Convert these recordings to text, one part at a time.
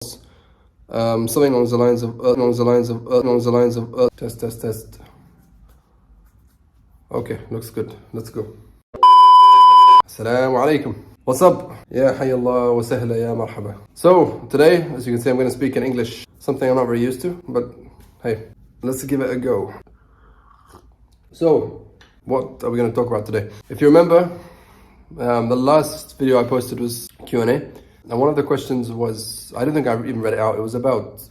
something along the lines of test. Okay, looks good. Let's go. Assalamu alaikum. What's up? Ya hayallah wa sahla ya marhaba. So today, as you can see, I'm going to speak in English. Something I'm not very used to, but hey, let's give it a go. So, what are we going to talk about today? If you remember, the last video I posted was Q&A. And one of the questions was, I don't think I even read it out, it was about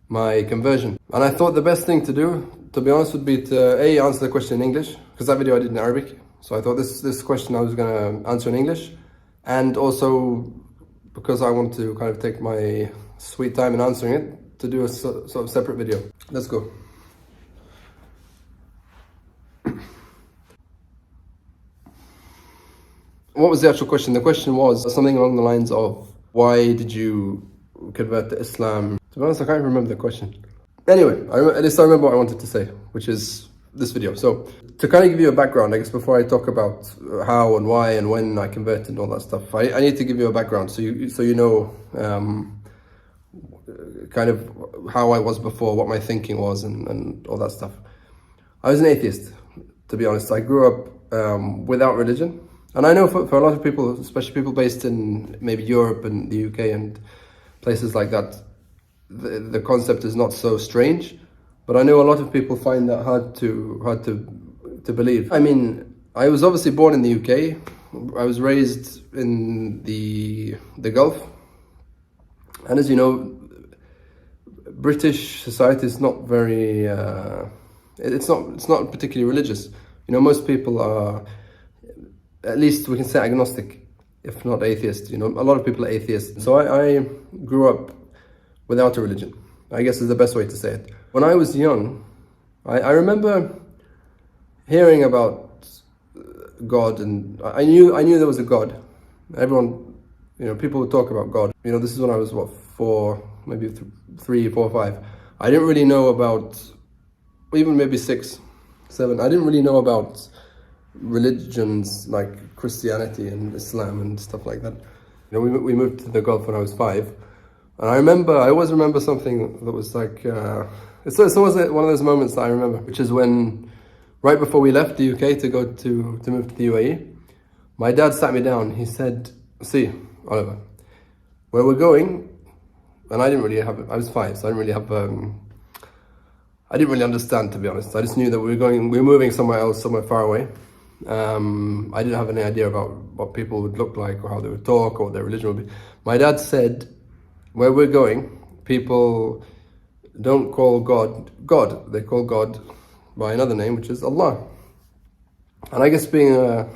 my conversion. And I thought the best thing to do, to be honest, would be to answer the question in English, because that video I did in Arabic. So I thought this question I was going to answer in English. And also, because I want to kind of take my sweet time in answering it, to do a sort of separate video. Let's go. What was the actual question? The question was something along the lines of, why did you convert to Islam? To be honest, I can't even remember the question. Anyway, at least I remember what I wanted to say, which is this video. So, to kind of give you a background, I guess before I talk about how and why and when I converted and all that stuff, I need to give you a background so you know kind of how I was before, what my thinking was and all that stuff. I was an atheist, to be honest. I grew up without religion. And I know for a lot of people, especially people based in maybe Europe and the UK and places like that, the concept is not so strange. But I know a lot of people find that hard to believe. I mean, I was obviously born in the UK. I was raised in the Gulf. And as you know, British society is not very, it's not particularly religious. You know, most people are, at least we can say, agnostic, if not atheist. You know, a lot of people are atheists. So I grew up without a religion, I guess is the best way to say it. When I was young, I remember hearing about God, and I knew there was a God. Everyone, you know, people would talk about God. You know, this is when I was, what, 4, maybe 3, 4, 5. I didn't really know about, even maybe 6, 7. I didn't really know about religions like Christianity and Islam and stuff like that. You know, we moved to the Gulf when I was 5, and I always remember something that was like, it's always one of those moments that I remember, which is when, right before we left the UK to go to move to the UAE, my dad sat me down. He said, "See, Oliver, where we're going," and I didn't really have, I was 5, so I didn't really have, I didn't really understand, to be honest. I just knew that we were moving somewhere else, somewhere far away. I didn't have any idea about what people would look like or how they would talk or what their religion would be. My dad said, where we're going, people don't call God God. They call God by another name, which is Allah. And I guess being an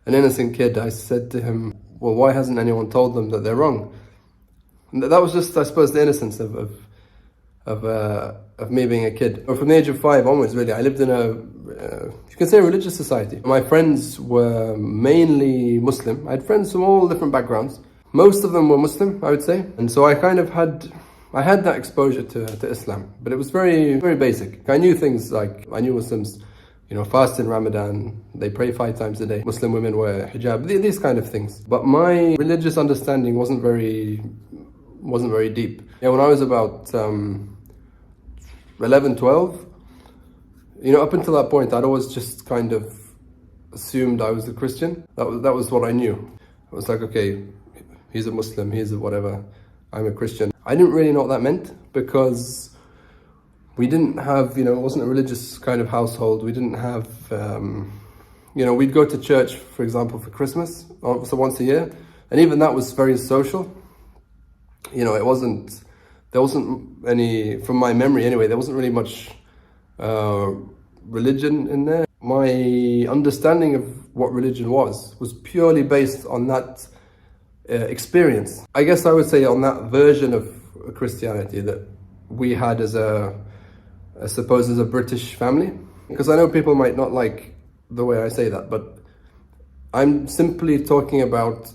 innocent kid, I said to him, well, why hasn't anyone told them that they're wrong? And that was just, I suppose, the innocence of me being a kid. From the age of 5 onwards, really, I lived in you can say, a religious society. My friends were mainly Muslim. I had friends from all different backgrounds. Most of them were Muslim, I would say. And so I kind of had that exposure to Islam, but it was very, very basic. I knew things like, I knew Muslims, you know, fast in Ramadan, they pray 5 times a day. Muslim women wear hijab, these kind of things. But my religious understanding wasn't very deep. Yeah, when I was about 11, 12, you know, up until that point, I'd always just kind of assumed I was a Christian. That was what I knew. It was like, okay, he's a Muslim, he's a whatever, I'm a Christian. I didn't really know what that meant, because we didn't have, you know, it wasn't a religious kind of household. We didn't have, you know, we'd go to church, for example, for Christmas, so once a year. And even that was very social. You know, there wasn't any, from my memory anyway, there wasn't really much religion in there. My understanding of what religion was purely based on that experience. I guess I would say on that version of Christianity that we had as I suppose, as a British family. Because I know people might not like the way I say that, but I'm simply talking about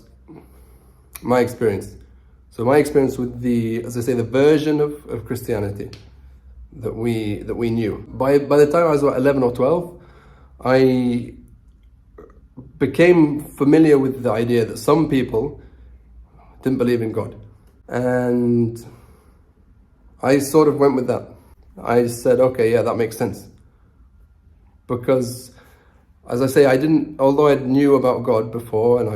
my experience. So my experience with as I say, the version of Christianity that we knew. By the time I was about 11 or 12, I became familiar with the idea that some people didn't believe in God. And I sort of went with that. I said, okay, yeah, that makes sense. Because, as I say, although I knew about God before and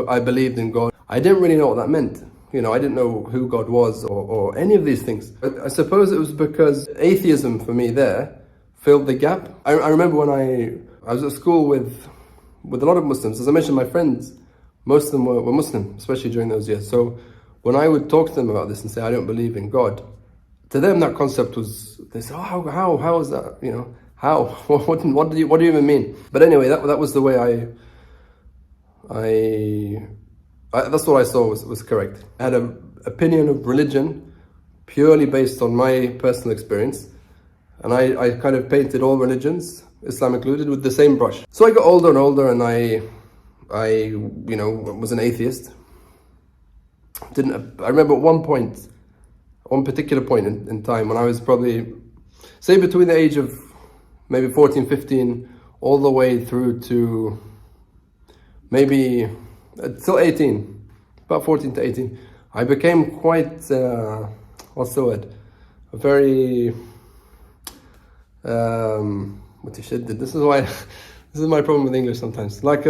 I believed in God, I didn't really know what that meant. You know, I didn't know who God was or any of these things. But I suppose it was because atheism for me there filled the gap. I remember when I was at school with a lot of Muslims. As I mentioned, my friends, most of them were Muslim, especially during those years. So when I would talk to them about this and say, I don't believe in God, to them that concept was, they said, oh, how is that? You know, how? What do you even mean? But anyway, that was the way that's what I saw was correct. I had an opinion of religion purely based on my personal experience, and I kind of painted all religions, Islam included, with the same brush. So I got older and older, and I was an atheist. I remember at one particular point in time when I was probably, say, between the age of maybe 14, 15, all the way through to maybe till 18, about 14 to 18, I became quite, what's the word? A very, this is my problem with English sometimes. Like,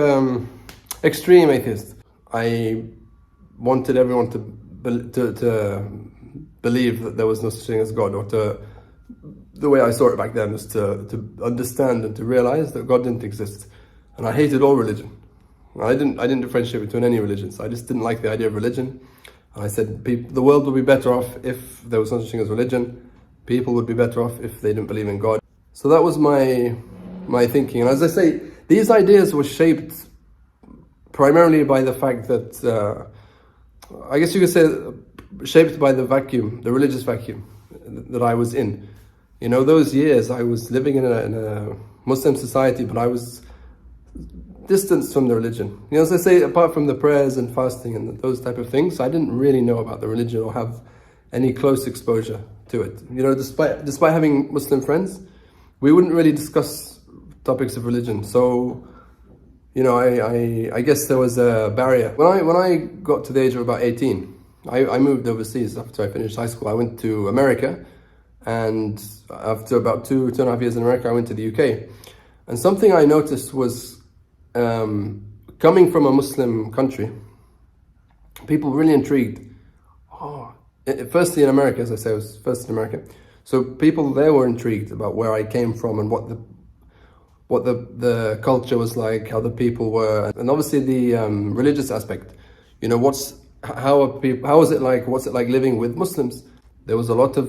extreme atheist. I wanted everyone to believe that there was no such thing as God, or the way I saw it back then was to understand and to realize that God didn't exist. And I hated all religion. I didn't differentiate between any religions. I just didn't like the idea of religion. And I said the world would be better off if there was no such thing as religion. People would be better off if they didn't believe in God. So that was my thinking. And as I say, these ideas were shaped primarily by the fact that, I guess you could say, shaped by the religious vacuum that I was in. You know, those years I was living in a Muslim society, but I was distanced from the religion. You know, as I say, apart from the prayers and fasting and those type of things, I didn't really know about the religion or have any close exposure to it. You know, despite having Muslim friends, we wouldn't really discuss topics of religion. So, you know, I guess there was a barrier. When I got to the age of about 18, I moved overseas after I finished high school. I went to America, and after about two and a half years in America, I went to the UK. And something I noticed was, coming from a Muslim country, people were really intrigued. Firstly in America, as I say, I was first in America. So people there were intrigued about where I came from and what the culture was like, how the people were, and obviously the religious aspect. You know, how is it like? What's it like living with Muslims? There was a lot of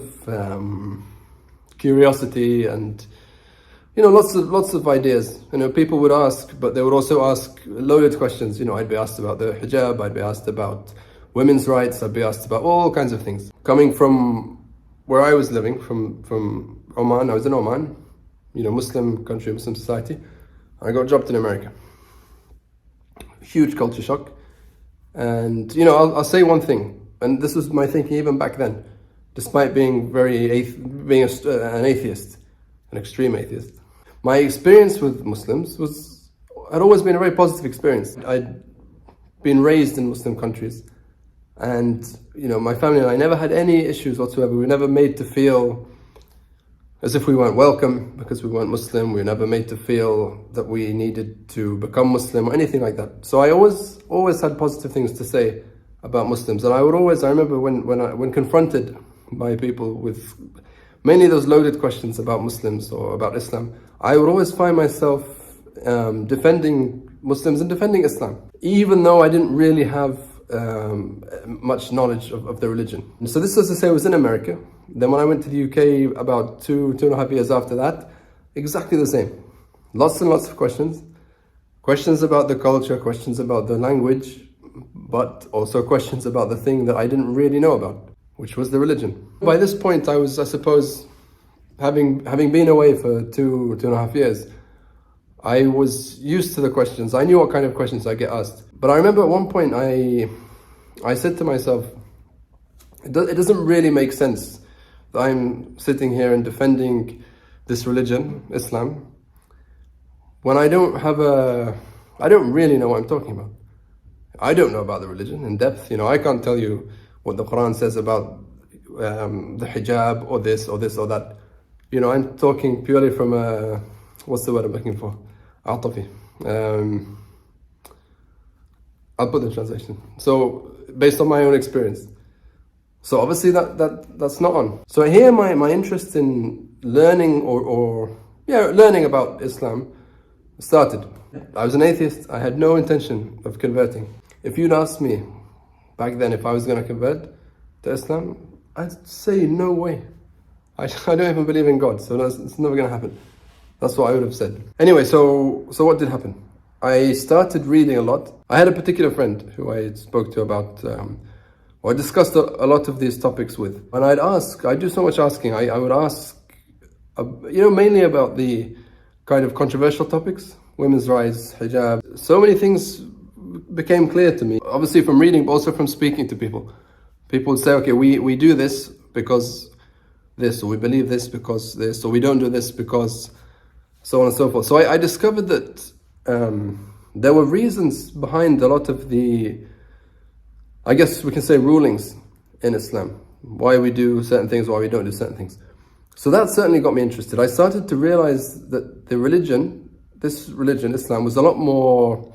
curiosity and, you know, lots of ideas. You know, people would ask, but they would also ask loaded questions. You know, I'd be asked about the hijab, I'd be asked about women's rights, I'd be asked about all kinds of things. Coming from where I was living, from Oman, I was in Oman, you know, Muslim country, Muslim society. I got dropped in America. Huge culture shock. And, you know, I'll say one thing, and this was my thinking even back then, despite being an atheist, an extreme atheist. My experience with Muslims had always been a very positive experience. I'd been raised in Muslim countries, and, you know, my family and I never had any issues whatsoever. We were never made to feel as if we weren't welcome because we weren't Muslim. We were never made to feel that we needed to become Muslim or anything like that. So I always had positive things to say about Muslims. And I remember when confronted by people with mainly those loaded questions about Muslims or about Islam, I would always find myself defending Muslims and defending Islam, even though I didn't really have much knowledge of the religion. And so this, as I say, was in America. Then when I went to the UK about two and a half years after that, exactly the same. Lots and lots of questions. Questions about the culture, questions about the language, but also questions about the thing that I didn't really know about, which was the religion. By this point, I was, I suppose, having been away for two and a half years, I was used to the questions. I knew what kind of questions I get asked. But I remember at one point I said to myself, it doesn't really make sense that I'm sitting here and defending this religion, Islam, when I don't really know what I'm talking about. I don't know about the religion in depth. You know, I can't tell you what the Quran says about the hijab or this or this or that. You know, I'm talking purely from a, what's the word I'm looking for? Atafi. I'll put the translation. So based on my own experience. So obviously that's not on. So here my interest in learning or learning about Islam started. I was an atheist. I had no intention of converting. If you'd asked me back then if I was going to convert to Islam, I'd say no way. I don't even believe in God, so it's never going to happen. That's what I would have said. Anyway, so what did happen? I started reading a lot. I had a particular friend who I spoke to about, I discussed a lot of these topics with. And I'd do so much asking. I would ask, mainly about the kind of controversial topics, women's rights, hijab. So many things became clear to me, obviously from reading, but also from speaking to people. People would say, okay, we do this because this, or we believe this because this, or we don't do this because so on and so forth. So I discovered that there were reasons behind a lot of the, I guess we can say, rulings in Islam. Why we do certain things, why we don't do certain things. So that certainly got me interested. I started to realize that this religion, Islam, was a lot more,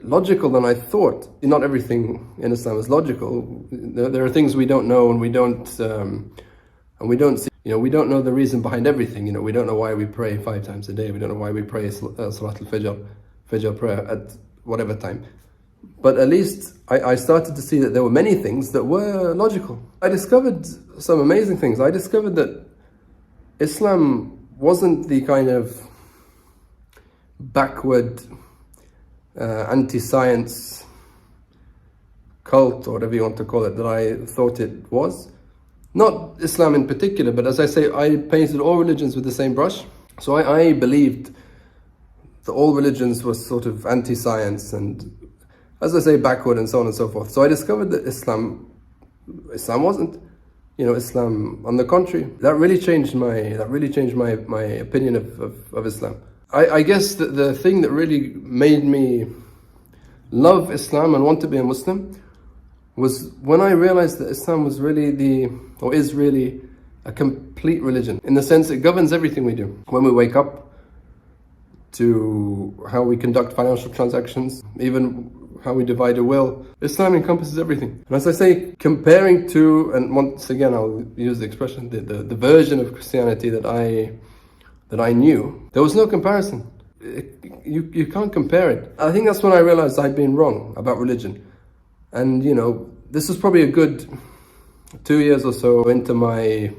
logical than I thought. Not everything in Islam is logical. There are things we don't know and we don't see. We don't know the reason behind everything. We don't know why we pray 5 times a day. We don't know why we pray Salat al-Fajr prayer at whatever time. But at least I started to see that there were many things that were logical. I discovered some amazing things. I discovered that Islam wasn't the kind of backward, anti-science cult, or whatever you want to call it, that I thought it was. Not Islam in particular, but as I say, I painted all religions with the same brush. So I believed that all religions were sort of anti-science and, as I say, backward and so on and so forth. So I discovered that Islam wasn't. Islam, on the contrary, that really changed my opinion of Islam. I guess that the thing that really made me love Islam and want to be a Muslim was when I realized that Islam was really is really a complete religion, in the sense it governs everything we do. When we wake up, to how we conduct financial transactions, even how we divide a will, Islam encompasses everything. And as I say, comparing to, and once again I'll use the expression, the version of Christianity that I knew, there was no comparison. You can't compare it. I think that's when I realized I'd been wrong about religion. And this was probably a good 2 years or so into my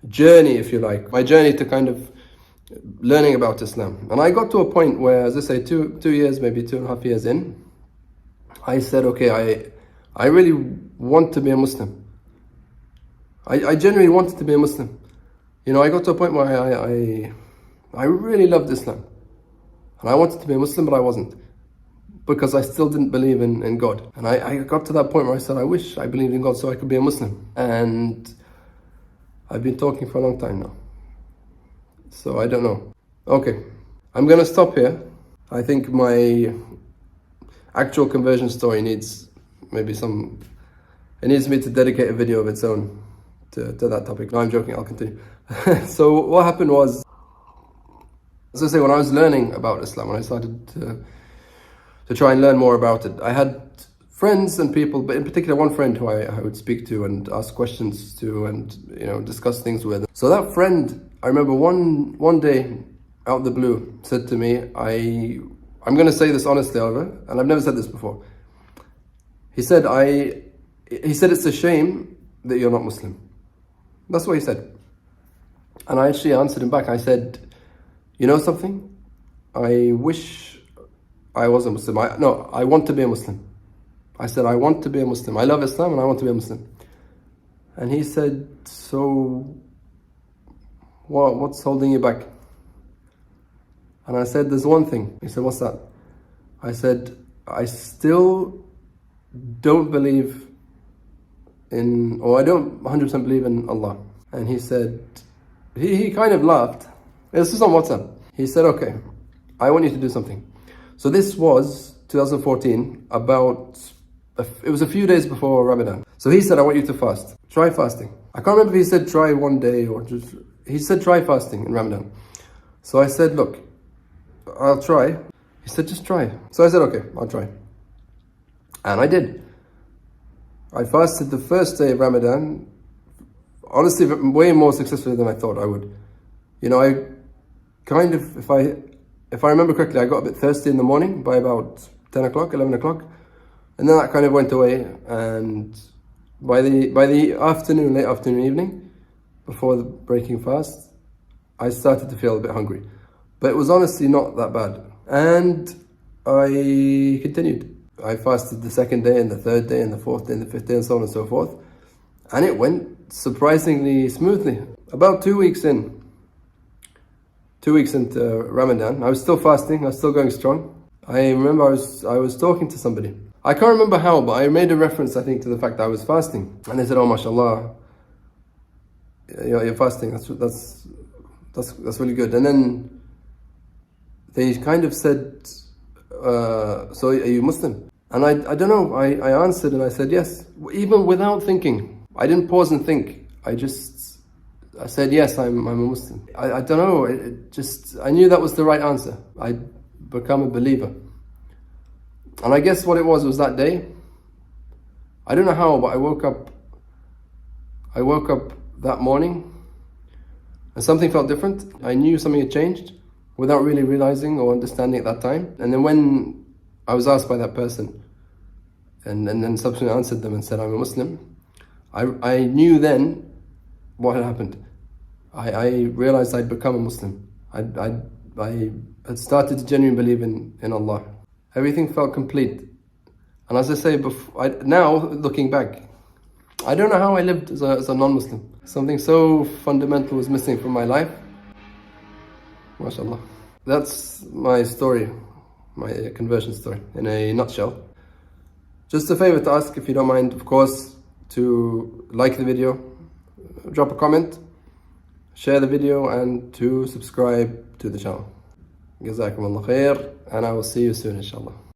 journey, if you like, my journey to kind of learning about Islam. And I got to a point where, as I say, 2 years, maybe 2.5 years in, I said, okay, I really want to be a Muslim. I genuinely wanted to be a Muslim. I got to a point where I really loved Islam. And I wanted to be a Muslim, but I wasn't. Because I still didn't believe in God. And I got to that point where I said, I wish I believed in God so I could be a Muslim. And I've been talking for a long time now. So I don't know. Okay, I'm going to stop here. I think my actual conversion story needs it needs me to dedicate a video of its own to that topic. No, I'm joking, I'll continue. So what happened was, as I say, when I was learning about Islam, when I started to try and learn more about it, I had friends and people, but in particular one friend who I would speak to and ask questions to and discuss things with. So that friend, I remember one day out of the blue said to me, I'm going to say this honestly, Oliver, and I've never said this before. He said it's a shame that you're not Muslim. That's what he said. And I actually answered him back. I said, you know something? I wish I was a Muslim. I want to be a Muslim. I said, I want to be a Muslim. I love Islam and I want to be a Muslim. And he said, so what's holding you back? And I said, there's one thing. He said, what's that? I said, I still don't believe in, or I don't 100% believe in Allah. And he said, he kind of laughed. This was on WhatsApp. He said, okay, I want you to do something. So this was 2014, it was a few days before Ramadan. So he said, I want you to fast. Try fasting. I can't remember if he said try one day or just, he said try fasting in Ramadan. So I said, look, I'll try. He said, just try. So I said, okay, I'll try. And I did. I fasted the first day of Ramadan, honestly, way more successfully than I thought I would. You know, I kind of, if I remember correctly, I got a bit thirsty in the morning by about 10 o'clock, 11 o'clock. And then that kind of went away. And by the afternoon, late afternoon, evening, before the breaking fast, I started to feel a bit hungry. But it was honestly not that bad. And I continued. I fasted the second day and the third day and the fourth day and the fifth day and so on and so forth. And it went surprisingly smoothly. About 2 weeks in, 2 weeks into Ramadan, I was still fasting, I was still going strong. I remember I was talking to somebody. I can't remember how, but I made a reference, I think, to the fact that I was fasting. And they said, oh, mashallah, you're fasting, that's really good. And then they kind of said, so are you Muslim? And I don't know, I answered and I said yes, even without thinking. I didn't pause and think. I said yes, I'm a Muslim. I don't know, I knew that was the right answer. I'd become a believer. And I guess what it was that day, I don't know how, but I woke up that morning and something felt different. I knew something had changed without really realizing or understanding at that time. And then when I was asked by that person and then subsequently answered them and said I'm a Muslim, I knew then what had happened. I realized I'd become a Muslim. I had started to genuinely believe in Allah. Everything felt complete. And as I say, now looking back, I don't know how I lived as a non-Muslim. Something so fundamental was missing from my life. MashaAllah. That's my story, my conversion story in a nutshell. Just a favor to ask, if you don't mind, of course, to like the video, drop a comment, share the video, and to subscribe to the channel. Jazakumullah khair, and I will see you soon, inshallah.